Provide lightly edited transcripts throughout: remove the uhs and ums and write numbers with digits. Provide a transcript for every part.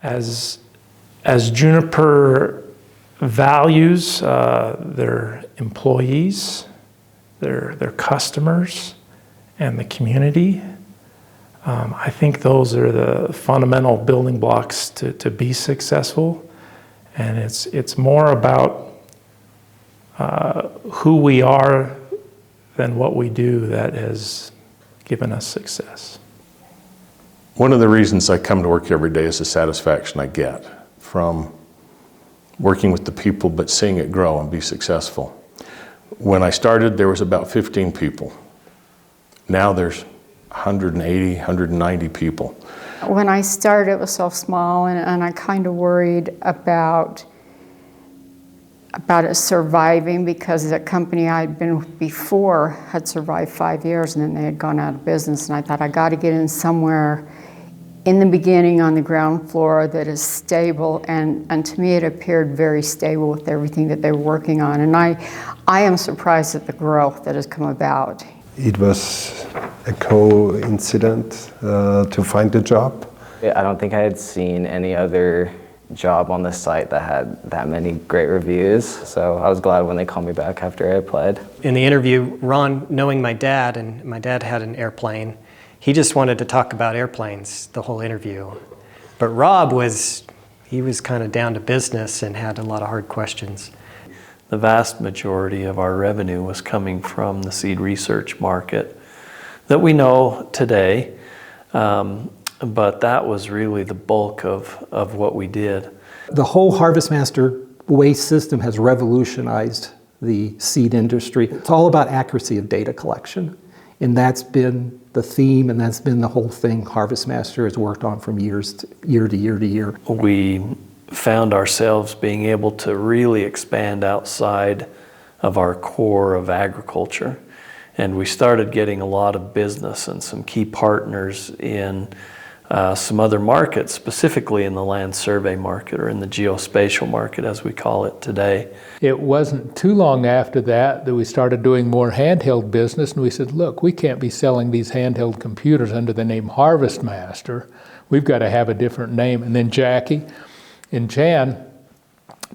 As Juniper values their employees, their customers, and the community, I think those are the fundamental building blocks to be successful. And it's more about who we are than what we do that has given us success. One of the reasons I come to work every day is the satisfaction I get from working with the people, but seeing it grow and be successful. When I started, there was about 15 people. Now there's 180, 190 people. When I started, it was so small, and I kind of worried about it surviving, because the company I'd been with before had survived 5 years, and then they had gone out of business. And I thought, I got to get in somewhere in the beginning on the ground floor that is stable, and to me it appeared very stable with everything that they were working on. And I am surprised at the growth that has come about. It was a coincidence to find the job. I don't think I had seen any other job on the site that had that many great reviews, so I was glad when they called me back after I applied. In the interview, Ron, knowing my dad, and my dad had an airplane, he just wanted to talk about airplanes the whole interview. But Rob he was kind of down to business and had a lot of hard questions. The vast majority of our revenue was coming from the seed research market that we know today, but that was really the bulk of what we did. The whole HarvestMaster waste system has revolutionized the seed industry. It's all about accuracy of data collection, and that's been the theme, and that's been the whole thing HarvestMaster has worked on from year to year. We found ourselves being able to really expand outside of our core of agriculture, and we started getting a lot of business and some key partners in some other markets, specifically in the land survey market, or in the geospatial market as we call it today. It wasn't too long after that we started doing more handheld business, and we said, look, we can't be selling these handheld computers under the name HarvestMaster. We've got to have a different name. And then Jackie and Jan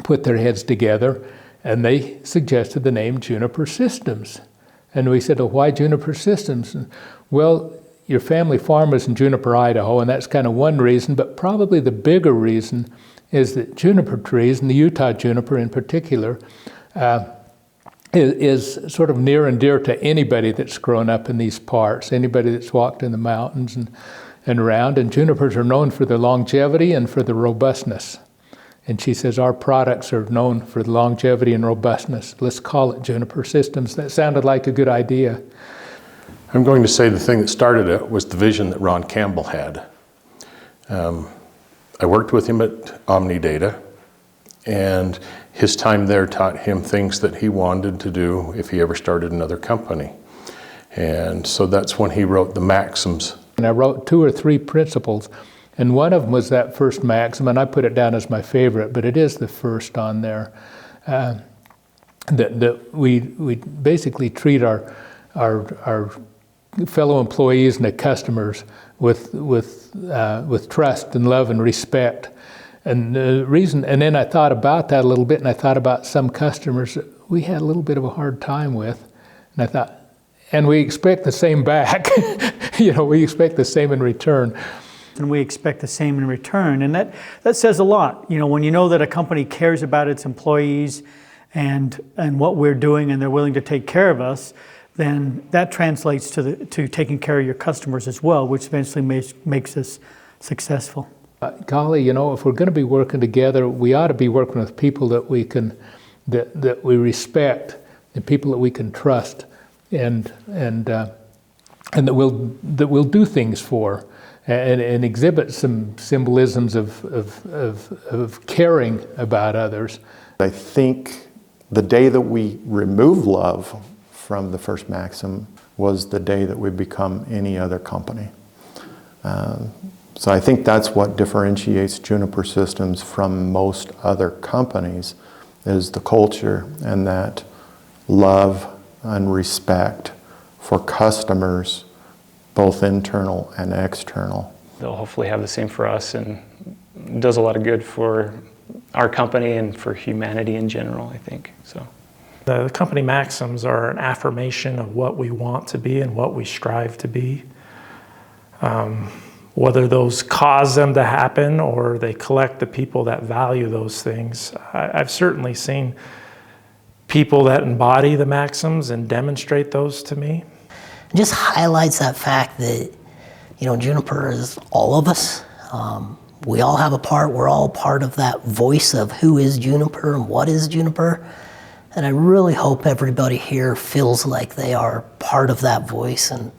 put their heads together, and they suggested the name Juniper Systems. And we said, well, why Juniper Systems? And, well, your family farm is in Juniper, Idaho, and that's kind of one reason, but probably the bigger reason is that juniper trees, and the Utah juniper in particular, is sort of near and dear to anybody that's grown up in these parts, anybody that's walked in the mountains and around, and junipers are known for their longevity and for their robustness. And she says, our products are known for the longevity and robustness. Let's call it Juniper Systems. That sounded like a good idea. I'm going to say the thing that started it was the vision that Ron Campbell had. I worked with him at Omnidata, and his time there taught him things that he wanted to do if he ever started another company. And so that's when he wrote the maxims. And I wrote 2 or 3 principles, and one of them was that first maxim, and I put it down as my favorite, but it is the first on there. That we basically treat our fellow employees and the customers with trust and love and respect. And the reason, and then I thought about that a little bit, and I thought about some customers that we had a little bit of a hard time with, and I thought, and we expect the same back. We expect the same in return. And we expect the same in return, and that says a lot. When you know that a company cares about its employees and what we're doing, and they're willing to take care of us, then that translates to taking care of your customers as well, which eventually makes us successful. Golly, if we're going to be working together, we ought to be working with people that we can, that we respect, and people that we can trust, and that we'll do things for, and exhibit some symbolisms of caring about others. I think the day that we remove love from the first maxim was the day that we become any other company. So I think that's what differentiates Juniper Systems from most other companies, is the culture and that love and respect for customers, both internal and external. They'll hopefully have the same for us, and does a lot of good for our company and for humanity in general, I think. So. The company maxims are an affirmation of what we want to be and what we strive to be. Whether those cause them to happen or they collect the people that value those things. I've certainly seen people that embody the maxims and demonstrate those to me. It just highlights that fact that, Juniper is all of us. We all have a part. We're all part of that voice of who is Juniper and what is Juniper. And I really hope everybody here feels like they are part of that voice and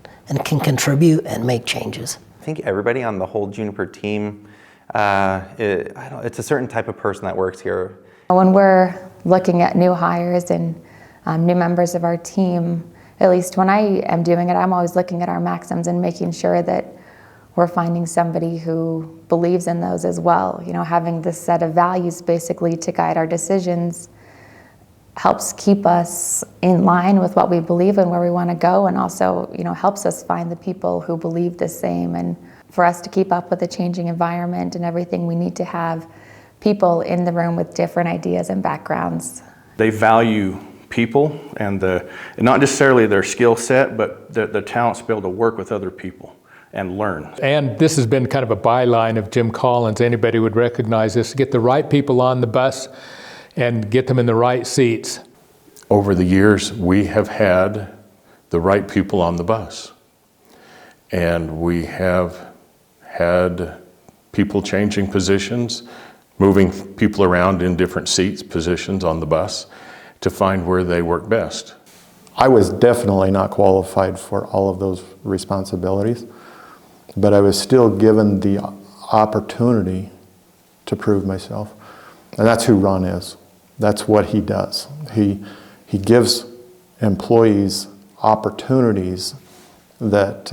can contribute and make changes. I think everybody on the whole Juniper team, it's a certain type of person that works here. When we're looking at new hires and new members of our team, at least when I am doing it, I'm always looking at our maxims and making sure that we're finding somebody who believes in those as well. Having this set of values basically to guide our decisions helps keep us in line with what we believe and where we want to go, and also, helps us find the people who believe the same. And for us to keep up with the changing environment and everything, we need to have people in the room with different ideas and backgrounds. They value people and not necessarily their skill set, but the talents to be able to work with other people and learn. And this has been kind of a byline of Jim Collins. Anybody would recognize this. Get the right people on the bus and get them in the right seats. Over the years, we have had the right people on the bus. And we have had people changing positions, moving people around in different seats, positions on the bus to find where they work best. I was definitely not qualified for all of those responsibilities, but I was still given the opportunity to prove myself. And that's who Ron is. That's what he does. He gives employees opportunities that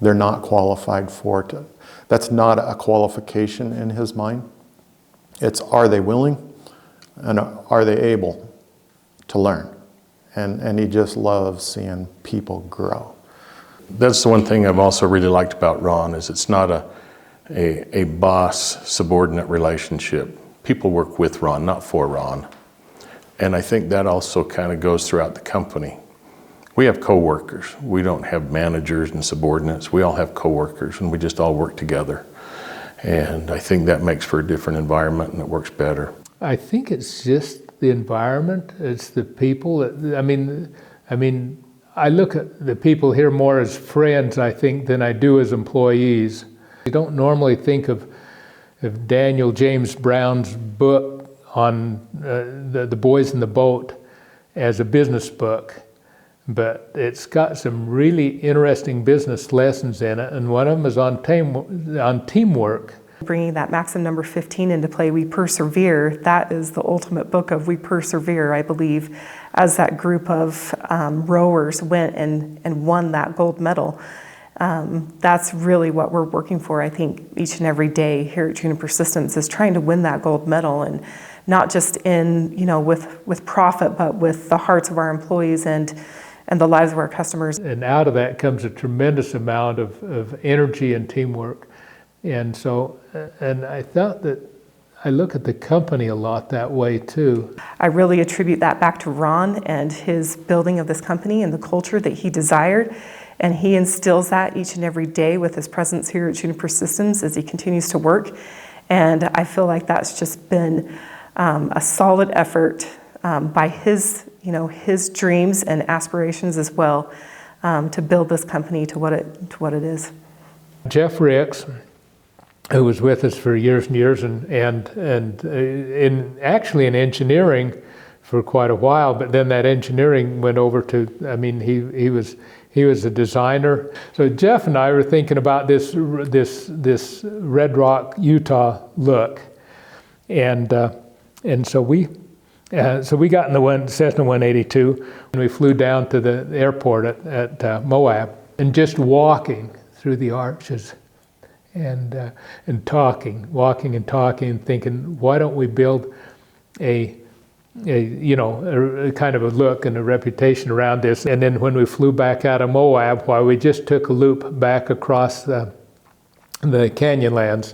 they're not qualified for. That's not a qualification in his mind. It's, are they willing and are they able to learn? And he just loves seeing people grow. That's the one thing I've also really liked about Ron, is it's not a boss-subordinate relationship. People work with Ron, not for Ron. And I think that also kind of goes throughout the company. We have coworkers. We don't have managers and subordinates. We all have coworkers, and we just all work together. And I think that makes for a different environment, and it works better. I think it's just the environment. It's the people. I mean, I look at the people here more as friends, I think, than I do as employees. You don't normally think of Daniel James Brown's book on the boys in the boat as a business book, but it's got some really interesting business lessons in it, and one of them is on teamwork. Bringing that maxim number 15 into play, we persevere, that is the ultimate book of we persevere, I believe, as that group of rowers went and won that gold medal. That's really what we're working for, I think, each and every day here at Juniper Systems, is trying to win that gold medal, and not just in, with profit, but with the hearts of our employees and the lives of our customers. And out of that comes a tremendous amount of energy and teamwork. And so, and I thought that I look at the company a lot that way too. I really attribute that back to Ron and his building of this company and the culture that he desired. And he instills that each and every day with his presence here at Juniper Systems as he continues to work. And I feel like that's just been a solid effort by his dreams and aspirations as well, to build this company to what it is. Jeff Ricks, who was with us for years and years, and actually in engineering for quite a while, but then that engineering went over to, he was a designer. So Jeff and I were thinking about this Red Rock, Utah look, and so we got in the Cessna 182, and we flew down to the airport at Moab, and just walking through the arches, and walking and talking, and thinking, why don't we build a kind of a look and a reputation around this. And then when we flew back out of Moab, while we just took a loop back across the Canyonlands,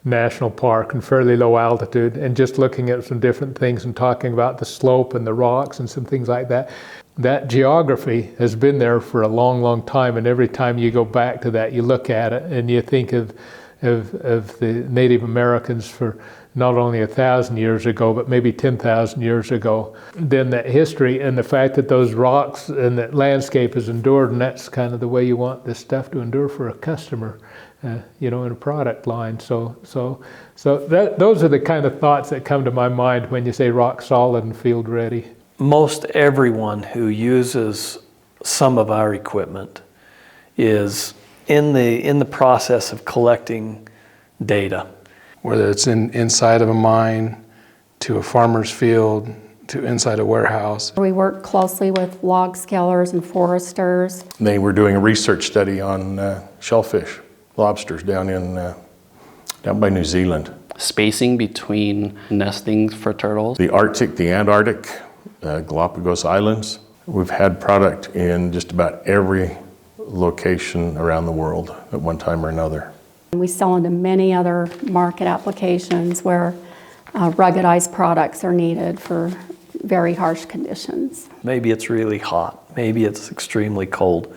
national park and fairly low altitude, and just looking at some different things and talking about the slope and the rocks and some things like that. That geography has been there for a long, long time, and every time you go back to that, you look at it and you think of the Native Americans for not only 1,000 years ago, but maybe 10,000 years ago. Then that history and the fact that those rocks and that landscape has endured, and that's kind of the way you want this stuff to endure for a customer, in a product line. So those are the kind of thoughts that come to my mind when you say rock solid and field ready. Most everyone who uses some of our equipment is in the process of collecting data. Whether it's inside of a mine, to a farmer's field, to inside a warehouse. We work closely with log scalers and foresters. They were doing a research study on shellfish, lobsters down by New Zealand. Spacing between nestings for turtles. The Arctic, the Antarctic, Galapagos Islands. We've had product in just about every location around the world at one time or another. We sell into many other market applications where ruggedized products are needed for very harsh conditions. Maybe it's really hot, maybe it's extremely cold,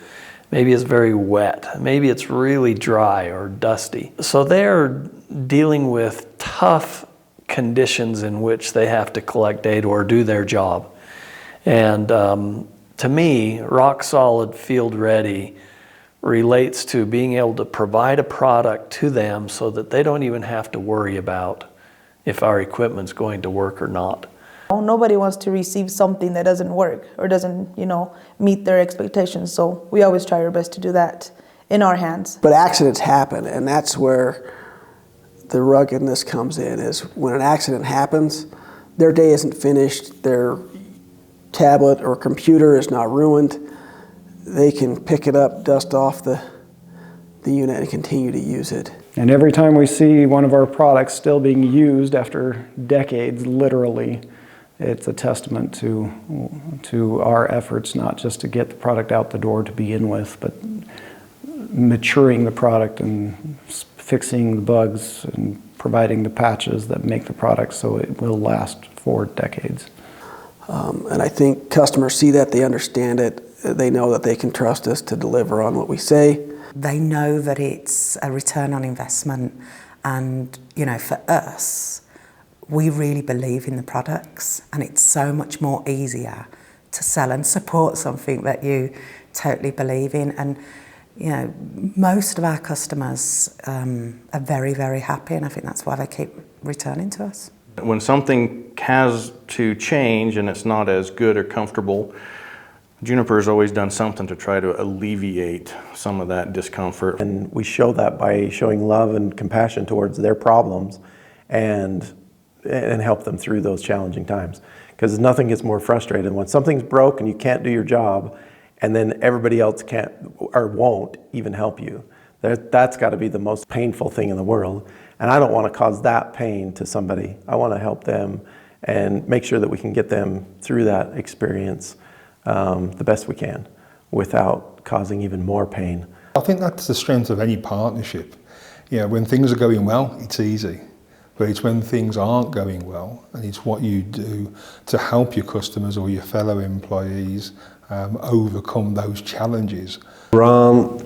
maybe it's very wet, maybe it's really dry or dusty. So they're dealing with tough conditions in which they have to collect data or do their job. And to me, rock solid, field ready relates to being able to provide a product to them so that they don't even have to worry about if our equipment's going to work or not. Nobody wants to receive something that doesn't work or doesn't, meet their expectations. So we always try our best to do that in our hands. But accidents happen, and that's where the ruggedness comes in, is when an accident happens, their day isn't finished, their tablet or computer is not ruined. They can pick it up, dust off the unit, and continue to use it. And every time we see one of our products still being used after decades, literally, it's a testament to our efforts, not just to get the product out the door to begin with, but maturing the product and fixing the bugs and providing the patches that make the product so it will last for decades. And I think customers see that, they understand it, they know that they can trust us to deliver on what we say. They know that it's a return on investment, and for us, we really believe in the products, and it's so much more easier to sell and support something that you totally believe in. And most of our customers are very, very happy, and I think that's why they keep returning to us. When something has to change and it's not as good or comfortable, Juniper has always done something to try to alleviate some of that discomfort. And we show that by showing love and compassion towards their problems and help them through those challenging times. Because nothing gets more frustrating when something's broke and you can't do your job, and then everybody else can't or won't even help you. That's got to be the most painful thing in the world. And I don't want to cause that pain to somebody. I want to help them and make sure that we can get them through that experience the best we can without causing even more pain. I think that's the strength of any partnership. When things are going well, it's easy. But it's when things aren't going well, and it's what you do to help your customers or your fellow employees overcome those challenges. Ron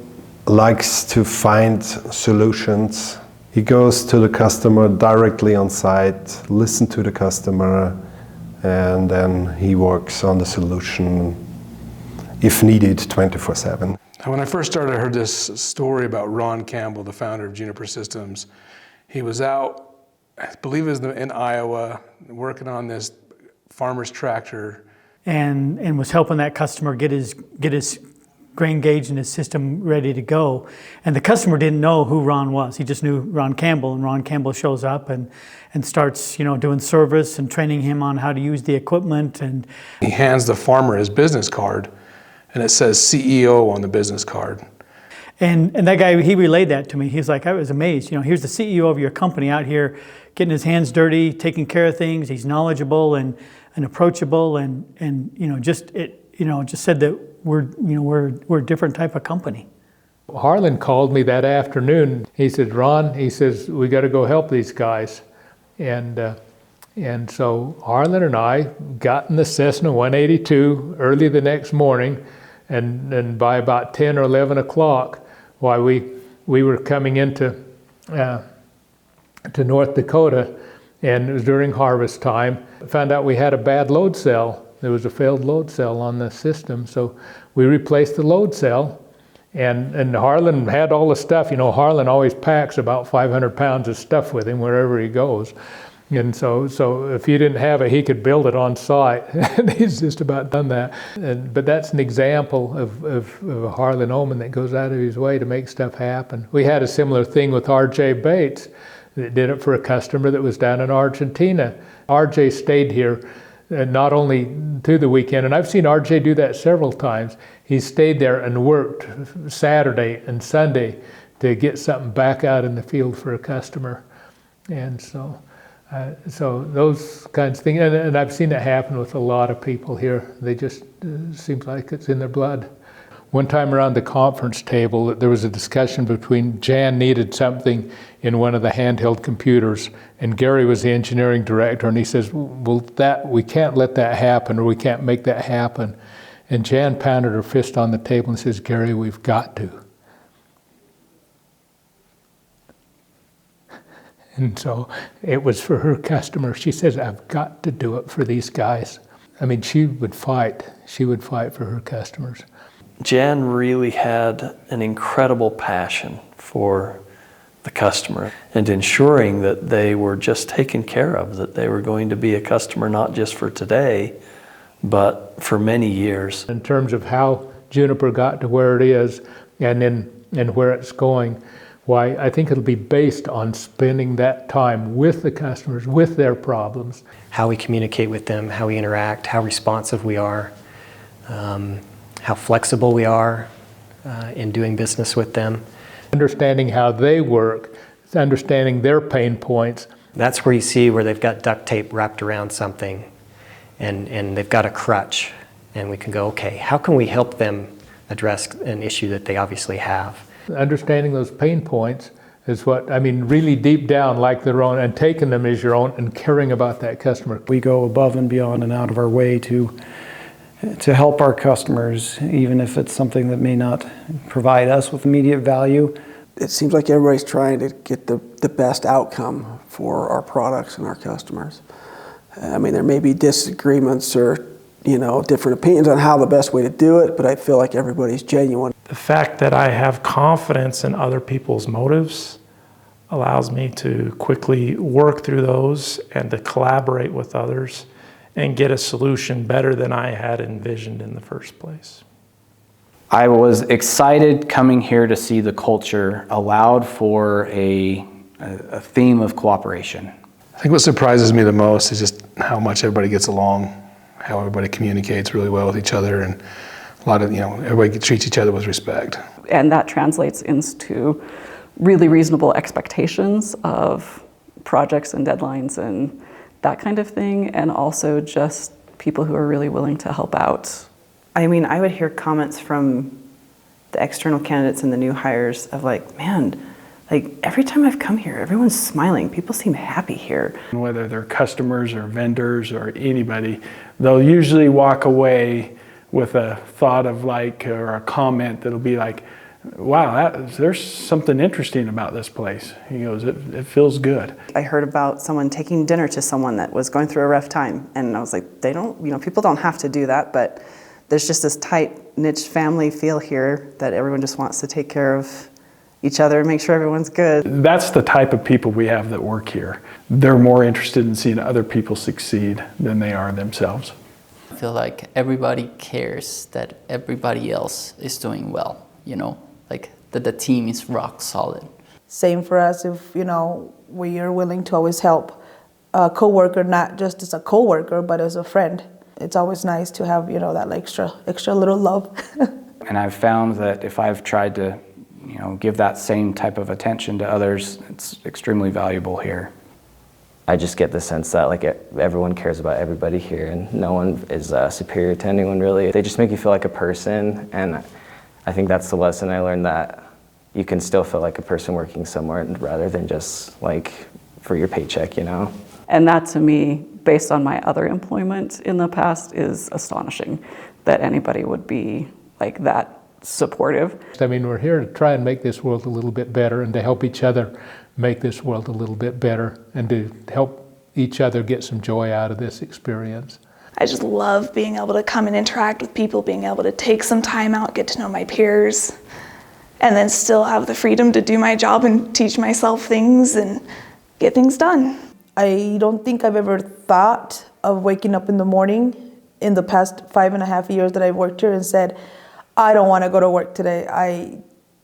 likes to find solutions. He goes to the customer directly on site, listen to the customer, and then he works on the solution, if needed, 24/7. When I first started, I heard this story about Ron Campbell, the founder of Juniper Systems. He was out, I believe it was in Iowa, working on this farmer's tractor. And was helping that customer get his grain gauge and his system ready to go. And the customer didn't know who Ron was. He just knew Ron Campbell, and Ron Campbell shows up and starts, doing service and training him on how to use the equipment. And he hands the farmer his business card, and it says CEO on the business card. And that guy, he relayed that to me. He's like, I was amazed. Here's the CEO of your company out here getting his hands dirty, taking care of things. He's knowledgeable and approachable, and just said that we're a different type of company. Harlan called me that afternoon. He said, Ron, he says, we got to go help these guys. And so Harlan and I got in the Cessna 182 early the next morning, and by about 10 or 11 o'clock, while we were coming into to North Dakota, and it was during harvest time, found out we had a bad load cell. There was a failed load cell on the system, so we replaced the load cell. And Harlan had all the stuff. You know, Harlan always packs about 500 pounds of stuff with him wherever he goes. And so if you didn't have it, he could build it on site. And he's just about done that. But that's an example of a Harlan Oman that goes out of his way to make stuff happen. We had a similar thing with R.J. Bates that did it for a customer that was down in Argentina. R.J. stayed here not only through the weekend, and I've seen R.J. do that several times. He stayed there and worked Saturday and Sunday to get something back out in the field for a customer. And so those kinds of things, and I've seen it happen with a lot of people here. They just seems like it's in their blood. One time around the conference table, there was a discussion between Jan needed something in one of the handheld computers, and Gary was the engineering director, and he says, well, we can't let that happen, or we can't make that happen. And Jan pounded her fist on the table and says, Gary, we've got to. And so it was for her customer. She says, I've got to do it for these guys. I mean, she would fight. She would fight for her customers. Jan really had an incredible passion for the customer and ensuring that they were just taken care of, that they were going to be a customer not just for today, but for many years. In terms of how Juniper got to where it is and where it's going, why, I think it'll be based on spending that time with the customers, with their problems. How we communicate with them, how we interact, how responsive we are, how flexible we are in doing business with them. Understanding how they work, understanding their pain points. That's where you see where they've got duct tape wrapped around something and they've got a crutch, and we can go, okay, how can we help them address an issue that they obviously have? Understanding those pain points is what, I mean, really deep down like their own, and taking them as your own and caring about that customer. We go above and beyond and out of our way to help our customers, even if it's something that may not provide us with immediate value. It seems like everybody's trying to get the best outcome for our products and our customers. I mean, there may be disagreements or, different opinions on how the best way to do it, but I feel like everybody's genuine. The fact that I have confidence in other people's motives allows me to quickly work through those and to collaborate with others and get a solution better than I had envisioned in the first place. I was excited coming here to see the culture allowed for a theme of cooperation. I think what surprises me the most is just how much everybody gets along, how everybody communicates really well with each other, and a lot of, everybody treats each other with respect. And that translates into really reasonable expectations of projects and deadlines and that kind of thing, and also just people who are really willing to help out. I mean, I would hear comments from the external candidates and the new hires of like, man, like every time I've come here, everyone's smiling. People seem happy here. Whether they're customers or vendors or anybody, they'll usually walk away with a thought of or a comment that'll be like, wow, there's something interesting about this place. He goes, it feels good. I heard about someone taking dinner to someone that was going through a rough time. And I was like, people don't have to do that, but there's just this tight niche family feel here that everyone just wants to take care of each other and make sure everyone's good. That's the type of people we have that work here. They're more interested in seeing other people succeed than they are themselves. I feel like everybody cares that everybody else is doing well, like that the team is rock solid. Same for us if, we are willing to always help a coworker, not just as a coworker, but as a friend. It's always nice to have, that extra little love. And I've found that if I've tried to, give that same type of attention to others, it's extremely valuable here. I just get the sense that everyone cares about everybody here, and no one is superior to anyone really. They just make you feel like a person, and I think that's the lesson I learned, that you can still feel like a person working somewhere rather than just like for your paycheck, you know? And that to me, based on my other employment in the past, is astonishing that anybody would be like that supportive. I mean, we're here to try and make this world a little bit better and to help each other make this world a little bit better and to help each other get some joy out of this experience. I just love being able to come and interact with people, being able to take some time out, get to know my peers, and then still have the freedom to do my job and teach myself things and get things done. I don't think I've ever thought of waking up in the morning in the past 5.5 years that I've worked here and said, I don't want to go to work today. I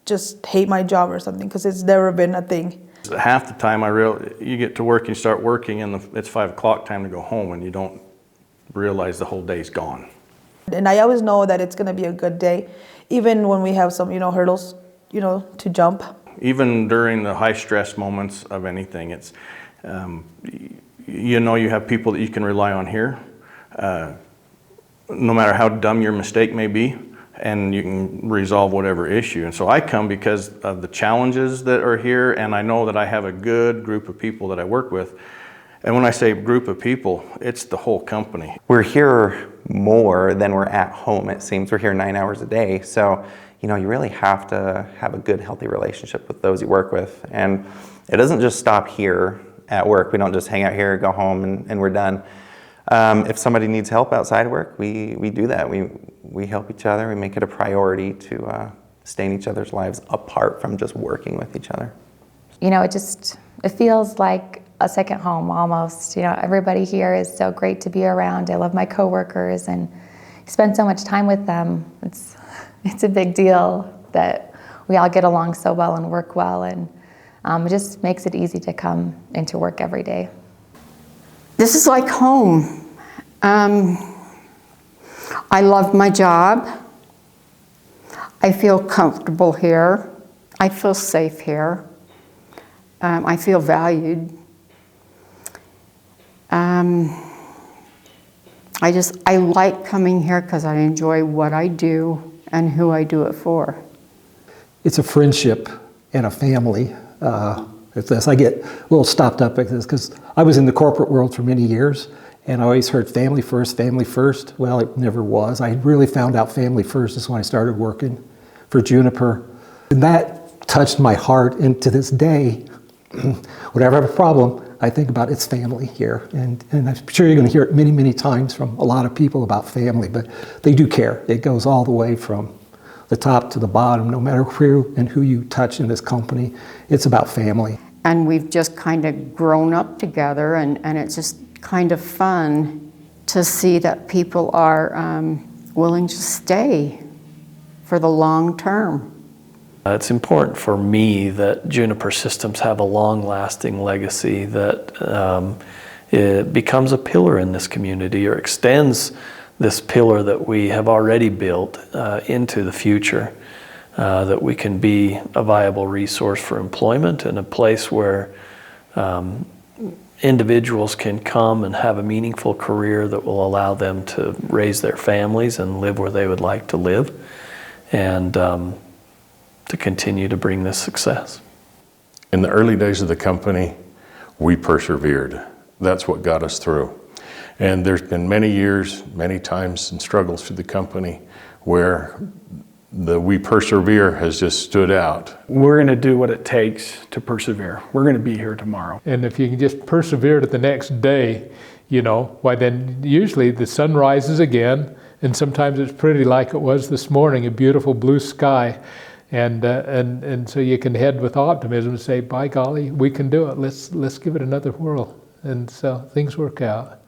just hate my job or something, because it's never been a thing. Half the time you get to work and you start working and it's 5 o'clock time to go home and you don't realize the whole day's gone. And I always know that it's going to be a good day, even when we have some, hurdles, to jump. Even during the high stress moments of anything, it's, you have people that you can rely on here, no matter how dumb your mistake may be, and you can resolve whatever issue. And so I come because of the challenges that are here, and I know that I have a good group of people that I work with. And when I say group of people, it's the whole company. We're here more than we're at home, it seems. We're here 9 hours a day. So, you really have to have a good, healthy relationship with those you work with. And it doesn't just stop here at work. We don't just hang out here, go home, and we're done. If somebody needs help outside work, we do that. We help each other. We make it a priority to stay in each other's lives apart from just working with each other. It feels like a second home almost. Everybody here is so great to be around. I love my coworkers and spend so much time with them. It's a big deal that we all get along so well and work well, and it just makes it easy to come into work every day. This is like home. I love my job. I feel comfortable here. I feel safe here. I feel valued. I like coming here because I enjoy what I do and who I do it for. It's a friendship and a family. As I get a little stopped up like this, because I was in the corporate world for many years, and I always heard family first, family first. Well, it never was. I really found out family first is when I started working for Juniper. And that touched my heart, and to this day, whenever I have a problem, I think about it's family here. And I'm sure you're going to hear it many, many times from a lot of people about family, but they do care. It goes all the way from the top to the bottom, no matter who and who you touch in this company, it's about family. And we've just kind of grown up together, and it's just kind of fun to see that people are willing to stay for the long term. It's important for me that Juniper Systems have a long-lasting legacy that it becomes a pillar in this community or extends this pillar that we have already built into the future, that we can be a viable resource for employment and a place where individuals can come and have a meaningful career that will allow them to raise their families and live where they would like to live, and to continue to bring this success. In the early days of the company, we persevered. That's what got us through. And there's been many years, many times and struggles for the company where the we persevere has just stood out. We're going to do what it takes to persevere. We're going to be here tomorrow. And if you can just persevere to the next day, why then usually the sun rises again, and sometimes it's pretty like it was this morning, a beautiful blue sky. And so you can head with optimism and say, by golly, we can do it. Let's give it another whirl. And so things work out.